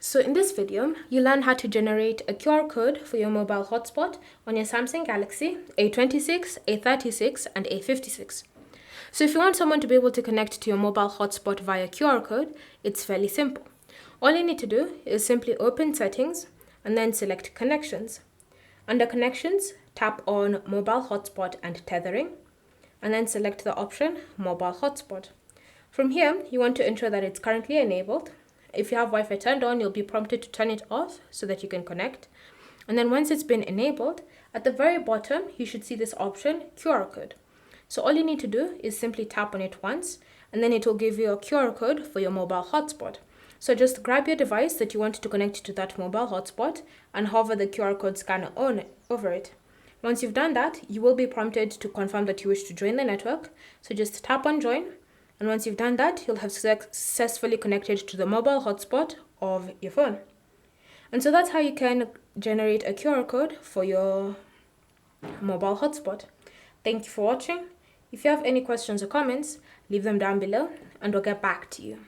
So in this video, you learn how to generate a QR code for your mobile hotspot on your Samsung Galaxy A26, A36, and A56. So if you want someone to be able to connect to your mobile hotspot via QR code, it's fairly simple. All you need to do is simply open Settings and then select Connections. Under Connections, tap on Mobile Hotspot and Tethering, and then select the option Mobile Hotspot. From here, you want to ensure that it's currently enabled. If you have Wi-Fi turned on, you'll be prompted to turn it off so that you can connect. And then once it's been enabled, at the very bottom, you should see this option, QR code. So all you need to do is simply tap on it once, and then it will give you a QR code for your mobile hotspot. So just grab your device that you want to connect to that mobile hotspot and hover the QR code scanner over it. Once you've done that, you will be prompted to confirm that you wish to join the network. So just tap on join. And once you've done that, you'll have successfully connected to the mobile hotspot of your phone. And so that's how you can generate a QR code for your mobile hotspot. Thank you for watching. If you have any questions or comments, leave them down below and we'll get back to you.